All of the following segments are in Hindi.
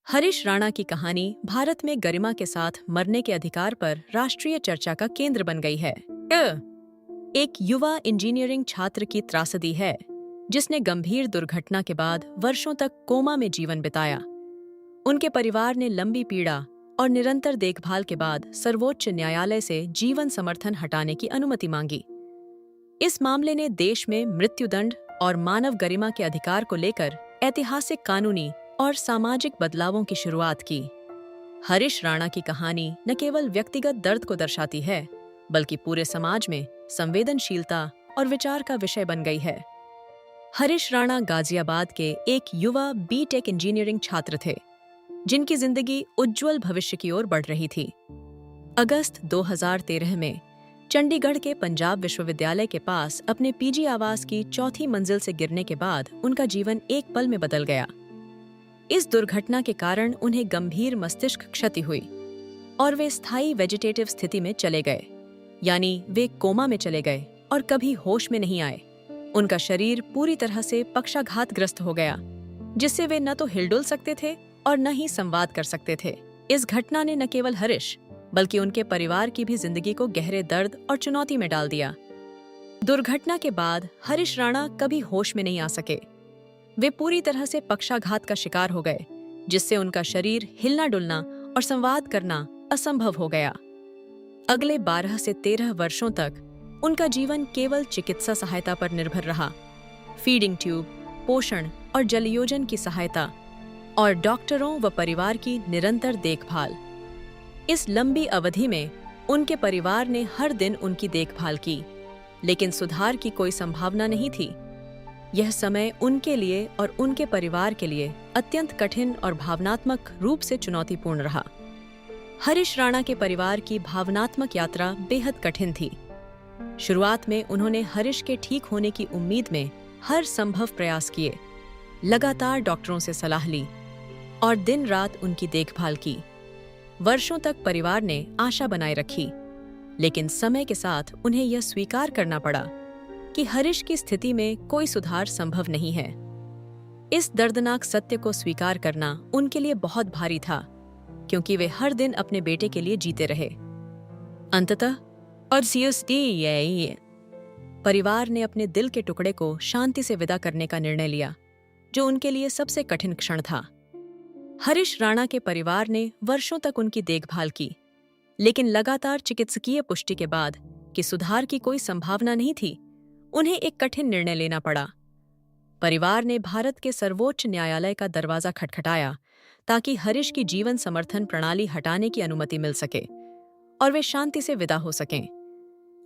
हरीश राणा की कहानी भारत में गरिमा के साथ मरने के अधिकार पर राष्ट्रीय चर्चा का केंद्र बन गई है। एक युवा इंजीनियरिंग छात्र की त्रासदी है जिसने गंभीर दुर्घटना के बाद वर्षों तक कोमा में जीवन बिताया। उनके परिवार ने लंबी पीड़ा और निरंतर देखभाल के बाद सर्वोच्च न्यायालय से जीवन समर्थन हटाने की अनुमति मांगी। इस मामले ने देश में मृत्युदंड और मानव गरिमा के अधिकार को लेकर ऐतिहासिक कानूनी और सामाजिक बदलावों की शुरुआत की। हरीश राणा की कहानी न केवल व्यक्तिगत दर्द को दर्शाती है, बल्कि पूरे समाज में संवेदनशीलता और विचार का विषय बन गई है। हरीश राणा गाजियाबाद के एक युवा बीटेक इंजीनियरिंग छात्र थे, जिनकी जिंदगी उज्जवल भविष्य की ओर बढ़ रही थी। अगस्त 2013 में चंडीगढ़ के पंजाब विश्वविद्यालय के पास अपने पीजी आवास की चौथी मंजिल से गिरने के बाद उनका जीवन एक पल में बदल गया। इस दुर्घटना के कारण उन्हें गंभीर मस्तिष्क क्षति हुई और वे स्थायी वेजिटेटिव स्थिति में चले गए, यानी वे कोमा में चले गए और कभी होश में नहीं आए। उनका शरीर पूरी तरह से पक्षाघातग्रस्त हो गया, जिससे वे न तो हिलडुल सकते थे और न ही संवाद कर सकते थे। इस घटना ने न केवल हरीश बल्कि उनके परिवार की भी जिंदगी को गहरे दर्द और चुनौती में डाल दिया। दुर्घटना के बाद हरीश राणा कभी होश में नहीं आ सके। वे पूरी तरह से पक्षाघात का शिकार हो गए, जिससे उनका शरीर हिलना डुलना और संवाद करना असंभव हो गया। अगले 12 से 13 वर्षों तक उनका जीवन केवल चिकित्सा सहायता पर निर्भर रहा। फीडिंग ट्यूब, पोषण और जलयोजन की सहायता और डॉक्टरों व परिवार की निरंतर देखभाल। इस लंबी अवधि में उनके परिवार ने हर दिन उनकी देखभाल की, लेकिन सुधार की कोई संभावना नहीं थी। यह समय उनके लिए और उनके परिवार के लिए अत्यंत कठिन और भावनात्मक रूप से चुनौतीपूर्ण रहा। हरीश राणा के परिवार की भावनात्मक यात्रा बेहद कठिन थी। शुरुआत में उन्होंने हरीश के ठीक होने की उम्मीद में हर संभव प्रयास किए, लगातार डॉक्टरों से सलाह ली और दिन रात उनकी देखभाल की। वर्षों तक परिवार ने आशा बनाए रखी, लेकिन समय के साथ उन्हें यह स्वीकार करना पड़ा कि हरीश की स्थिति में कोई सुधार संभव नहीं है। इस दर्दनाक सत्य को स्वीकार करना उनके लिए बहुत भारी था, क्योंकि वे हर दिन अपने बेटे के लिए जीते रहे। अंततः परिवार ने अपने दिल के टुकड़े को शांति से विदा करने का निर्णय लिया, जो उनके लिए सबसे कठिन क्षण था। हरीश राणा के परिवार ने वर्षों तक उनकी देखभाल की, लेकिन लगातार चिकित्सकीय पुष्टि के बाद कि सुधार की कोई संभावना नहीं थी, उन्हें एक कठिन निर्णय लेना पड़ा। परिवार ने भारत के सर्वोच्च न्यायालय का दरवाजा खटखटाया ताकि हरीश की जीवन समर्थन प्रणाली हटाने की अनुमति मिल सके और वे शांति से विदा हो सकें।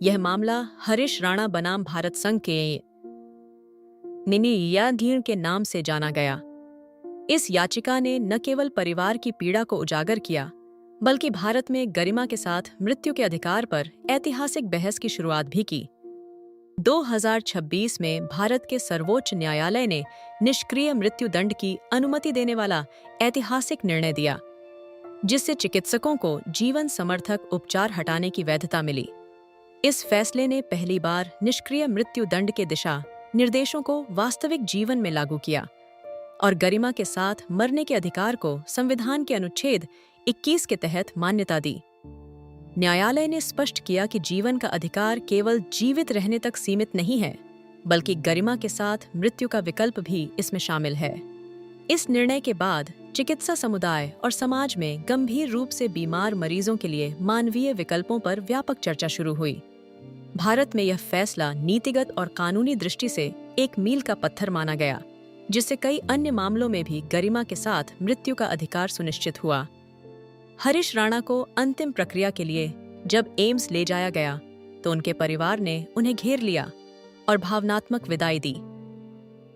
यह मामला हरीश राणा बनाम भारत संघ के न्यायाधीश के नाम से जाना गया। इस याचिका ने न केवल परिवार की पीड़ा को उजागर किया, बल्कि भारत में गरिमा के साथ मृत्यु के अधिकार पर ऐतिहासिक बहस की शुरुआत भी की। 2026 में भारत के सर्वोच्च न्यायालय ने निष्क्रिय मृत्यु दंड की अनुमति देने वाला ऐतिहासिक निर्णय दिया, जिससे चिकित्सकों को जीवन समर्थक उपचार हटाने की वैधता मिली। इस फैसले ने पहली बार निष्क्रिय मृत्यु दंड के दिशा निर्देशों को वास्तविक जीवन में लागू किया और गरिमा के साथ मरने के अधिकार को संविधान के अनुच्छेद 21 के तहत मान्यता दी। न्यायालय ने स्पष्ट किया कि जीवन का अधिकार केवल जीवित रहने तक सीमित नहीं है, बल्कि गरिमा के साथ मृत्यु का विकल्प भी इसमें शामिल है। इस निर्णय के बाद चिकित्सा समुदाय और समाज में गंभीर रूप से बीमार मरीजों के लिए मानवीय विकल्पों पर व्यापक चर्चा शुरू हुई। भारत में यह फैसला नीतिगत और कानूनी दृष्टि से एक मील का पत्थर माना गया, जिससे कई अन्य मामलों में भी गरिमा के साथ मृत्यु का अधिकार सुनिश्चित हुआ। हरीश राणा को अंतिम प्रक्रिया के लिए जब एम्स ले जाया गया, तो उनके परिवार ने उन्हें घेर लिया और भावनात्मक विदाई दी।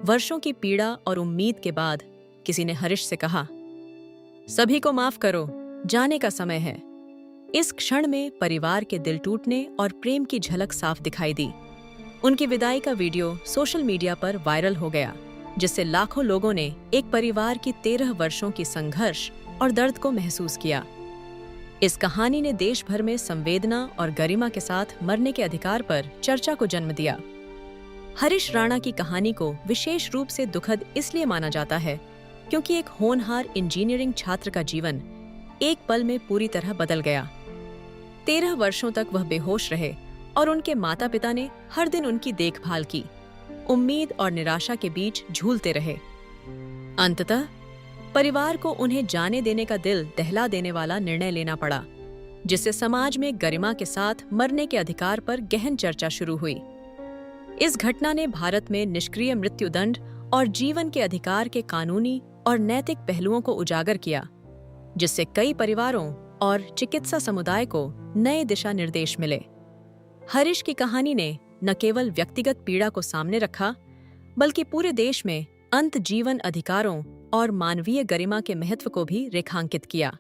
वर्षों की पीड़ा और उम्मीद के बाद किसी ने हरीश से कहा, "सभी को माफ करो, जाने का समय है।" इस क्षण में परिवार के दिल टूटने और प्रेम की झलक साफ दिखाई दी। उनकी विदाई का वीडियो सोशल मीडिया पर वायरल हो गया, जिससे लाखों लोगों ने एक परिवार की 13 वर्षों की संघर्ष और दर्द को महसूस किया। इस कहानी ने देश भर में संवेदना और गरिमा के साथ मरने के अधिकार पर चर्चा को जन्म दिया। हरीश राणा की कहानी को विशेष रूप से दुखद इसलिए माना जाता है क्योंकि एक होनहार इंजीनियरिंग छात्र का जीवन एक पल में पूरी तरह बदल गया। 13 वर्षों तक वह बेहोश रहे और उनके माता पिता ने हर दिन उनकी देखभाल की, उम्मीद और निराशा के बीच झूलते रहे। अंततः परिवार को उन्हें जाने देने का दिल दहला देने वाला निर्णय लेना पड़ा, जिससे समाज में गरिमा के साथ मरने के अधिकार पर गहन चर्चा शुरू हुई। इस घटना ने भारत में निष्क्रिय मृत्युदंड और जीवन के अधिकार के कानूनी और नैतिक पहलुओं को उजागर किया, जिससे कई परिवारों और चिकित्सा समुदाय को नए दिशा निर्देश मिले। हरीश की कहानी ने न केवल व्यक्तिगत पीड़ा को सामने रखा, बल्कि पूरे देश में अंत जीवन अधिकारों और मानवीय गरिमा के महत्व को भी रेखांकित किया।